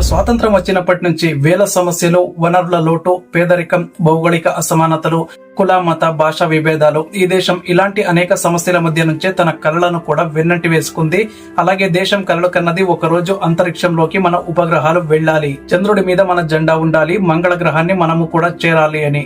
మనకు స్వాతంత్రం వచ్చినప్పటి నుంచి వేల సమస్యలు, వనరుల లోటు, పేదరికం, భౌగోళిక అసమానతలు, కుల మత భాషా విభేదాలు, ఈ దేశం ఇలాంటి అనేక సమస్యల మధ్య నుంచే తన కలలను కూడా వెన్నంటి వేసుకుంది. అలాగే దేశం కలలు కన్నది ఒక రోజు అంతరిక్షంలోకి మన ఉపగ్రహాలు వెళ్ళాలి, చంద్రుడి మీద మన జెండా ఉండాలి, మంగళ గ్రహాన్ని మనము కూడా చేరాలి అని.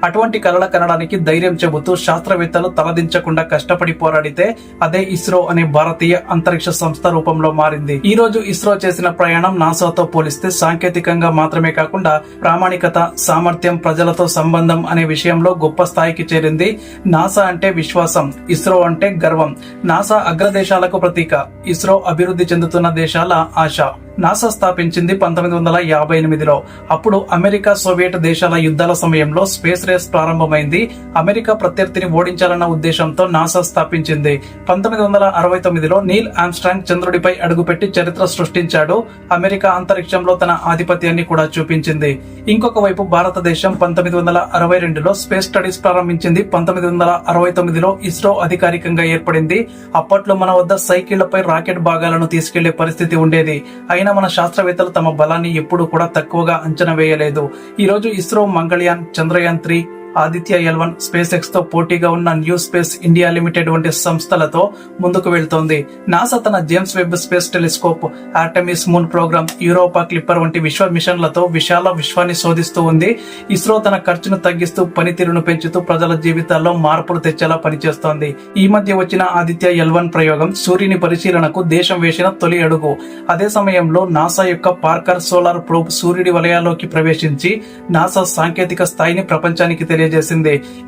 అటువంటి కలల కనడానికి ధైర్యం చెబుతూ శాస్త్రవేత్తలు తలదించకుండా కష్టపడి పోరాడితే అదే ఇస్రో అనే భారతీయ అంతరిక్ష సంస్థ రూపంలో మారింది. ఈ రోజు ఇస్రో చేసిన ప్రయాణం నాసాతో పోలిస్తే సాంకేతికంగా మాత్రమే కాకుండా ప్రామాణికత, సామర్థ్యం, ప్రజలతో సంబంధం అనే విషయంలో గొప్ప స్థాయికి చేరింది. నాసా అంటే విశ్వాసం, ఇస్రో అంటే గర్వం. నాసా అగ్రదేశాలకు ప్రతీక, ఇస్రో అభివృద్ధి చెందుతున్న దేశాల ఆశ. నాసా స్థాపించింది 1958లో. అప్పుడు అమెరికా, సోవియట్ దేశాల యుద్ధాల సమయంలో స్పేస్ రేస్ ప్రారంభమైంది. అమెరికా ప్రత్యర్థిని ఓడించాలన్న ఉద్దేశంతో నాసా స్థాపించింది. 1969లో నీల్ ఆర్మ్స్ట్రాంగ్ చంద్రుడిపై అడుగుపెట్టి చరిత్ర సృష్టించాడు. అమెరికా అంతరిక్షంలో తన ఆధిపత్యాన్ని కూడా చూపించింది. ఇంకొక వైపు భారతదేశం 1962లో స్పేస్ స్టడీస్ ప్రారంభించింది. 1969లో ఇస్రో అధికారికంగా ఏర్పడింది. అప్పట్లో మన వద్ద సైకిళ్లపై రాకెట్ భాగాలను తీసుకెళ్లే పరిస్థితి ఉండేది. అయినా మన శాస్త్రవేత్తలు తమ బలాన్ని ఎప్పుడూ కూడా తక్కువగా అంచనా వేయలేదు. ఈ రోజు ISRO Mangalyaan, Chandrayaan 3, Aditya L1, space X తో పోటీగా ఉన్న న్యూ స్పేస్ ఇండియా లిమిటెడ్ వంటి సంస్థలతో ముందుకు వెళ్తోంది. నాసా తన James Webb space telescope, Artemis moon programme, Europa Clipper వంటి విశ్వ మిషన్లతో విశాల విశ్వాన్ని శోధిస్తూ ఉంది. ఇస్రో తన ఖర్చును తగ్గిస్తూ, పనితీరును పెంచుతూ ప్రజల జీవితాల్లో మార్పులు తెచ్చేలా పనిచేస్తోంది. ఈ మధ్య వచ్చిన ఆదిత్య L1 ప్రయోగం సూర్యుని పరిశీలనకు దేశం వేసిన తొలి అడుగు. అదే సమయంలో నాసా యొక్క పార్కర్ సోలార్ ప్రోబ్ సూర్యుడి వలయాల్లోకి ప్రవేశించి నాసా సాంకేతిక స్థాయిని ప్రపంచానికి తెలియజేసింది.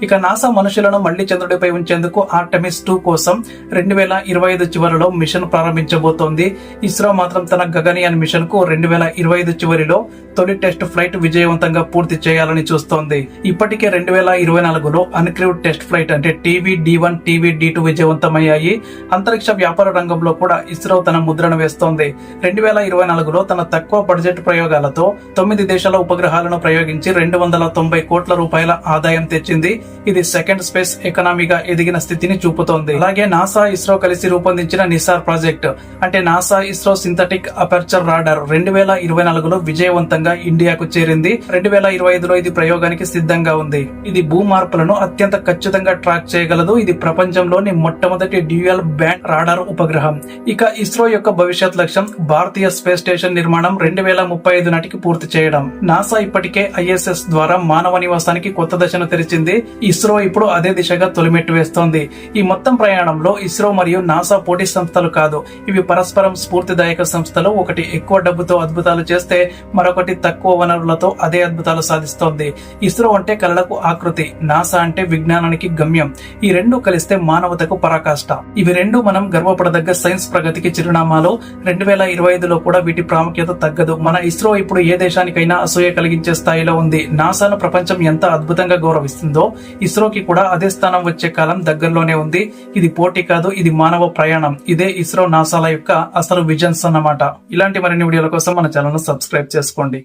ఇక నాసా మనుషులను మళ్లీ చంద్రుడిపై ఉంచేందుకు ఆర్టెమిస్ 2 కోసం 2025 చివరిలో మిషన్ ప్రారంభించబోతోంది. ఇస్రో మాత్రం తన గగనయాన్ మిషన్ కు 2025 చివరిలో తొలి టెస్ట్ ఫ్లైట్ విజయవంతంగా పూర్తి చేయాలని చూస్తోంది. ఇప్పటికే 2024లో అన్క్రూడ్ టెస్ట్ ఫ్లైట్ అంటే TVD1, TVD2 విజయవంతమయ్యాయి. అంతరిక్ష వ్యాపార రంగంలో కూడా ఇస్రో తన ముద్రను వేస్తోంది. 2024లో తన తక్కువ బడ్జెట్ ప్రయోగాలతో 9 దేశాల ఉపగ్రహాలను ప్రయోగించి 290 కోట్ల రూపాయల ఆదాయం తెచ్చింది. ఇది సెకండ్ స్పేస్ ఎకనామీగా ఎదిగిన స్థితిని చూపుతోంది. అలాగే నాసా, ఇస్రో కలిసి రూపొందించిన నిసార్ ప్రాజెక్ట్ అంటే NASA ISRO synthetic aperture radar 2024లో విజయవంతంగా ఇండియాకు చేరింది. 2025లో ఇది ప్రయోగానికి సిద్ధంగా ఉంది. ఇది భూమార్పులను అత్యంత ఖచ్చితంగా ట్రాక్ చేయగలదు. ఇది ప్రపంచంలోని మొట్టమొదటి డ్యూయల్ బ్యాండ్ రాడార్ ఉపగ్రహం. ఇక ఇస్రో యొక్క భవిష్యత్ లక్ష్యం భారతీయ స్పేస్ స్టేషన్ నిర్మాణం 2035 నాటికి పూర్తి చేయడం. నాసా ఇప్పటికే ISS ద్వారా మానవ నివాసానికి కొత్త దశను తెరిచింది. ఇస్రో ఇప్పుడు అదే దిశగా తొలిమెట్టు వేస్తోంది. ఈ మొత్తం ప్రయాణంలో ఇస్రో మరియు నాసా పోటీ సంస్థలు కాదు, ఇవి పరస్పరం స్ఫూర్తిదాయక సంస్థలు. ఒకటి ఎక్కువ డబ్బుతో అద్భుతాలు చేస్తే మరొకటి తక్కువ వనరులతో అదే అద్భుతాలు సాధిస్తోంది. ఇస్రో అంటే కలలకు ఆకృతి, నాసా అంటే విజ్ఞానానికి గమ్యం. ఈ రెండు కలిస్తే మానవతకు పరాకాష్ట. ఇవి రెండు మనం గర్వపడదగ్గ సైన్స్ ప్రగతికి చిరునామాలు. 2025లో కూడా వీటి ప్రాముఖ్యత తగ్గదు. మన ఇస్రో ఇప్పుడు ఏ దేశానికైనా అసూయ కలిగించే స్థాయిలో ఉంది. నాసాను ప్రపంచం ఎంత అద్భుతంగా గౌరవిస్తుందో ఇస్రోకి కూడా అదే స్థానం వచ్చే కాలం దగ్గరలోనే ఉంది. ఇది పోటీ కాదు, ఇది మానవ ప్రయాణం. ఇదే ఇస్రో, నాసాల యొక్క అసలు విజన్స్ అన్నమాట. ఇలాంటి మరిన్ని వీడియోల కోసం మన ఛానల్ ను సబ్స్క్రైబ్ చేసుకోండి.